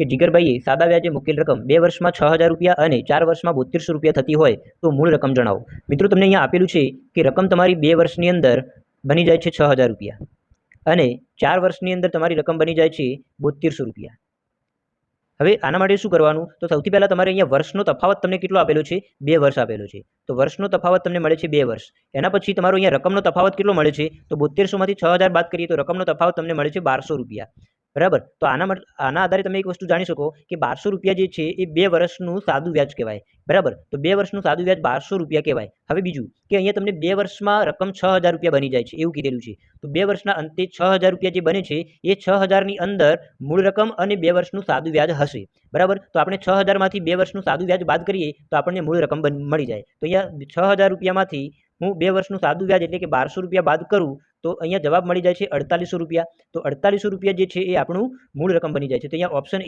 કે જીગરભાઈએ સાદા વ્યાજે મૂકેલ રકમ 2 વર્ષમાં 6000 રૂપિયા અને 4 વર્ષમાં 7200 રૂપિયા થતી હોય તો મૂળ રકમ જણાવો। મિત્રો તમને અહીંયા આપેલું છે કે રકમ તમારી 2 વર્ષની અંદર બની જાય છે 6000 રૂપિયા અને 4 વર્ષની અંદર તમારી રકમ બની જાય છે 7200 રૂપિયા। હવે આના માટે શું કરવાનું, તો સૌથી પહેલાં તમારે અહીંયા વર્ષનો તફાવત તમને કેટલો આપેલો છે, 2 વર્ષ આપેલો છે, તો વર્ષનો તફાવત તમને મળે છે 2 વર્ષ। એના પછી તમારો અહીંયા રકમનો તફાવત કેટલો મળે છે, તો 7200માંથી 6000 બાદ કરીએ તો રકમનો તફાવત તમને મળે છે 1200 રૂપિયા, બરાબર। તો આના આધારે તમે એક વસ્તુ જાણી શકો કે 1200 રૂપિયા જે છે એ 2 વર્ષનું સાદું વ્યાજ કહેવાય, બરાબર। તો 2 વર્ષનું સાદું વ્યાજ 1200 રૂપિયા કહેવાય। હવે બીજું કે અહીંયા તમને 2 વર્ષમાં રકમ 6000 રૂપિયા બની જાય છે એવું કીધેલું છે, તો 2 વર્ષના અંતે 6000 રૂપિયા જે બને છે એ 6000ની અંદર મૂળ રકમ અને 2 વર્ષનું સાદું વ્યાજ હશે, બરાબર। તો આપણે 6000માંથી 2 વર્ષનું સાદું વ્યાજ બાદ કરીએ તો આપણને મૂળ રકમ મળી જાય। તો અહીંયા 6000 રૂપિયામાંથી હું 2 વર્ષનું સાદું વ્યાજ એટલે કે 1200 રૂપિયા બાદ કરું તો અહીંયા જવાબ મળી જાય છે 4800 રૂપિયા। તો 4800 રૂપિયા જે છે એ આપણું મૂળ રકમ બની જાય છે। તો અહીંયા ઓપ્શન